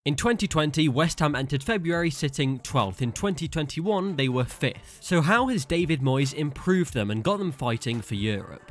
In 2020, West Ham entered February sitting 12th. In 2021, they were 5th. So how has David Moyes improved them and got them fighting for Europe?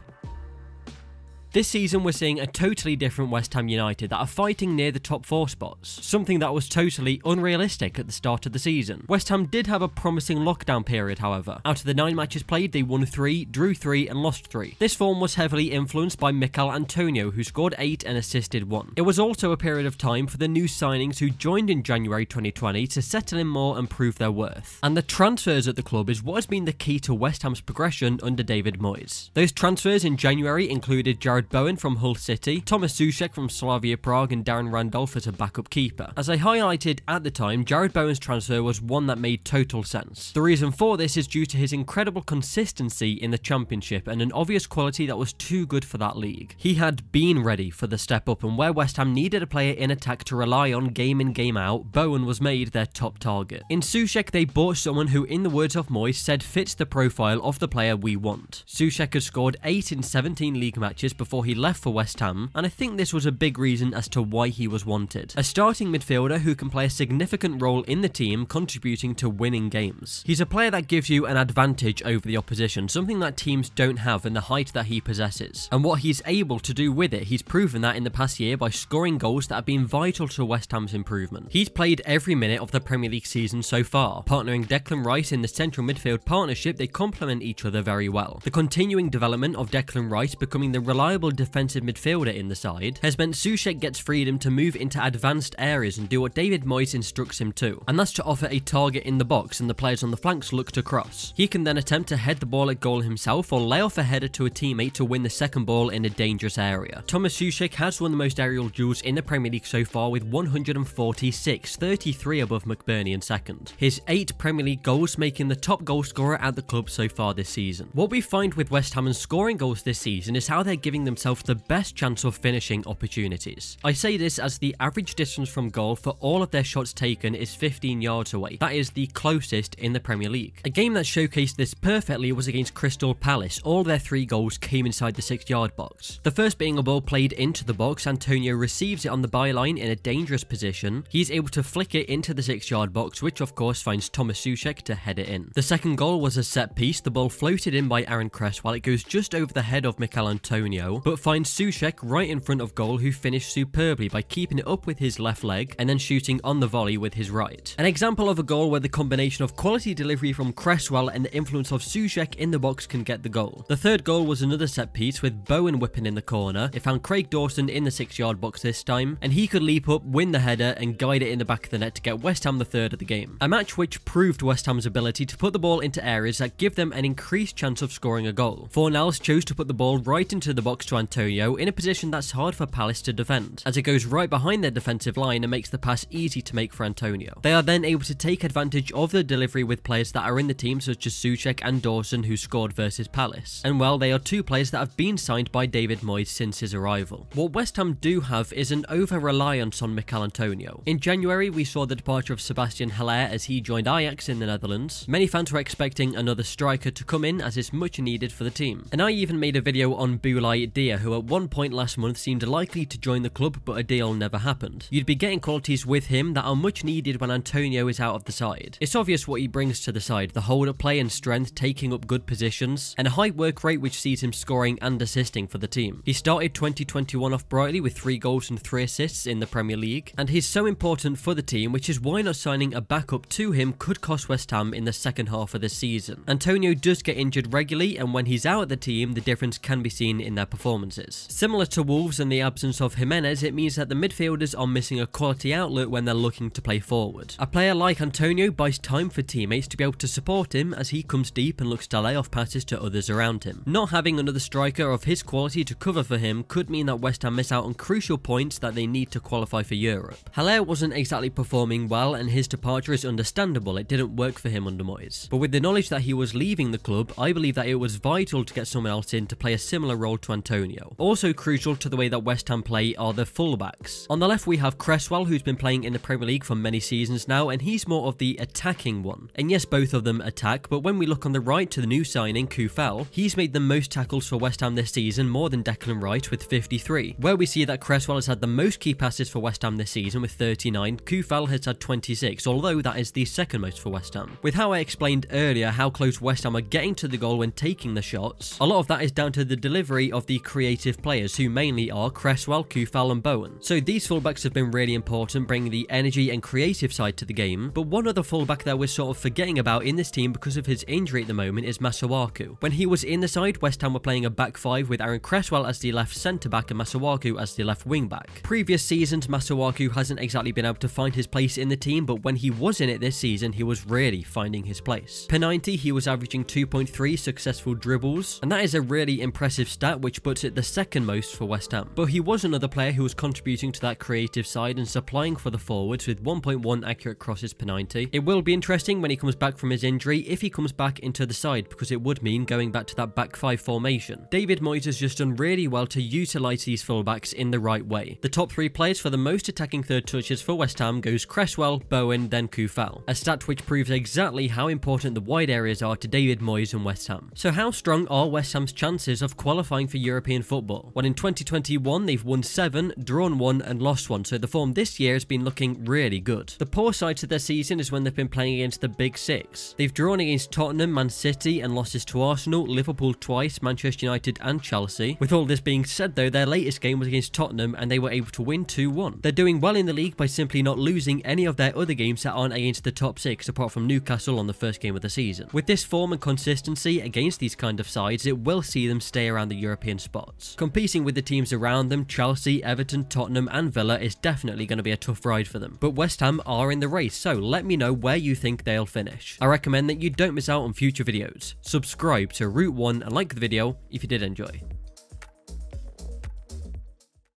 This season we're seeing a totally different West Ham United that are fighting near the top 4 spots, something that was totally unrealistic at the start of the season. West Ham did have a promising lockdown period, however. Out of the 9 matches played, they won 3, drew 3 and lost 3. This form was heavily influenced by Michail Antonio, who scored 8 and assisted 1. It was also a period of time for the new signings who joined in January 2020 to settle in more and prove their worth. And the transfers at the club is what has been the key to West Ham's progression under David Moyes. Those transfers in January included Jared Bowen from Hull City, Tomas Soucek from Slavia Prague and Darren Randolph as a backup keeper. As I highlighted at the time, Jared Bowen's transfer was one that made total sense. The reason for this is due to his incredible consistency in the Championship and an obvious quality that was too good for that league. He had been ready for the step up, and where West Ham needed a player in attack to rely on game in game out, Bowen was made their top target. In Soucek they bought someone who, in the words of Moyes, said fits the profile of the player we want. Soucek has scored 8 in 17 league matches before he left for West Ham, and I think this was a big reason as to why he was wanted. A starting midfielder who can play a significant role in the team, contributing to winning games. He's a player that gives you an advantage over the opposition, something that teams don't have in the height that he possesses. And what he's able to do with it, he's proven that in the past year by scoring goals that have been vital to West Ham's improvement. He's played every minute of the Premier League season so far. Partnering Declan Rice in the central midfield partnership, they complement each other very well. The continuing development of Declan Rice becoming the reliable defensive midfielder in the side has meant Soucek gets freedom to move into advanced areas and do what David Moyes instructs him to, and that's to offer a target in the box and the players on the flanks look to cross. He can then attempt to head the ball at goal himself or lay off a header to a teammate to win the second ball in a dangerous area. Tomas Soucek has won the most aerial duels in the Premier League so far with 146, 33 above McBurney in second. His 8 Premier League goals making the top goal scorer at the club so far this season. What we find with West Ham and scoring goals this season is how they're giving themselves the best chance of finishing opportunities. I say this as the average distance from goal for all of their shots taken is 15 yards away. That is the closest in the Premier League. A game that showcased this perfectly was against Crystal Palace. All their 3 goals came inside the 6-yard box. The first being a ball played into the box. Antonio receives it on the byline in a dangerous position. He's able to flick it into the 6-yard box, which of course finds Tomas Soucek to head it in. The second goal was a set piece. The ball floated in by Aaron Cresswell. It goes just over the head of Michail Antonio, but finds Soucek right in front of goal, who finished superbly by keeping it up with his left leg and then shooting on the volley with his right. An example of a goal where the combination of quality delivery from Cresswell and the influence of Soucek in the box can get the goal. The third goal was another set piece with Bowen whipping in the corner. It found Craig Dawson in the 6-yard box this time, and he could leap up, win the header and guide it in the back of the net to get West Ham the third of the game. A match which proved West Ham's ability to put the ball into areas that give them an increased chance of scoring a goal. Fornals chose to put the ball right into the box to Antonio in a position that's hard for Palace to defend, as it goes right behind their defensive line and makes the pass easy to make for Antonio. They are then able to take advantage of the delivery with players that are in the team such as Soucek and Dawson, who scored versus Palace. And well, they are 2 players that have been signed by David Moyes since his arrival. What West Ham do have is an over-reliance on Michail Antonio. In January, we saw the departure of Sebastian Haller as he joined Ajax in the Netherlands. Many fans were expecting another striker to come in as it's much needed for the team. And I even made a video on Boulaye Dia, who at one point last month seemed likely to join the club, but a deal never happened. You'd be getting qualities with him that are much needed when Antonio is out of the side. It's obvious what he brings to the side: the hold-up play and strength, taking up good positions, and a high work rate which sees him scoring and assisting for the team. He started 2021 off brightly with 3 goals and 3 assists in the Premier League, and he's so important for the team, which is why not signing a backup to him could cost West Ham in the second half of the season. Antonio does get injured regularly, and when he's out of the team, the difference can be seen in their performances. Similar to Wolves and the absence of Jimenez, it means that the midfielders are missing a quality outlet when they're looking to play forward. A player like Antonio buys time for teammates to be able to support him as he comes deep and looks to lay off passes to others around him. Not having another striker of his quality to cover for him could mean that West Ham miss out on crucial points that they need to qualify for Europe. Haller wasn't exactly performing well, and his departure is understandable. It didn't work for him under Moyes. But with the knowledge that he was leaving the club, I believe that it was vital to get someone else in to play a similar role to Antonio Antonio. Also crucial to the way that West Ham play are the fullbacks. On the left we have Cresswell, who's been playing in the Premier League for many seasons now, and he's more of the attacking one. And yes, both of them attack, but when we look on the right to the new signing, Coufal, he's made the most tackles for West Ham this season, more than Declan Wright with 53. Where we see that Cresswell has had the most key passes for West Ham this season with 39, Coufal has had 26, although that is the second most for West Ham. With how I explained earlier how close West Ham are getting to the goal when taking the shots, a lot of that is down to the delivery of the creative players, who mainly are Cresswell, Coufal and Bowen. So these fullbacks have been really important, bringing the energy and creative side to the game. But one other fullback that we're sort of forgetting about in this team because of his injury at the moment is Masuaku. When he was in the side, West Ham were playing a back five with Aaron Cresswell as the left centre-back and Masuaku as the left wing-back. Previous seasons, Masuaku hasn't exactly been able to find his place in the team, but when he was in it this season, he was really finding his place. Per 90, he was averaging 2.3 successful dribbles, and that is a really impressive stat, which puts it the second most for West Ham. But he was another player who was contributing to that creative side and supplying for the forwards with 1.1 accurate crosses per 90. It will be interesting when he comes back from his injury, if he comes back into the side, because it would mean going back to that back five formation. David Moyes has just done really well to utilise these fullbacks in the right way. The top three players for the most attacking third touches for West Ham goes Cresswell, Bowen, then Coufal, a stat which proves exactly how important the wide areas are to David Moyes and West Ham. So how strong are West Ham's chances of qualifying for European football? Well, in 2021 they've won 7, drawn 1 and lost 1, so the form this year has been looking really good. The poor side to their season is when they've been playing against the big six. They've drawn against Tottenham, Man City and losses to Arsenal, Liverpool twice, Manchester United and Chelsea. With all this being said though, their latest game was against Tottenham and they were able to win 2-1. They're doing well in the league by simply not losing any of their other games that aren't against the top 6, apart from Newcastle on the first game of the season. With this form and consistency against these kind of sides, it will see them stay around the European spots. Competing with the teams around them, Chelsea, Everton, Tottenham and Villa, is definitely going to be a tough ride for them. But West Ham are in the race, so let me know where you think they'll finish. I recommend that you don't miss out on future videos. Subscribe to Route 1 and like the video if you did enjoy.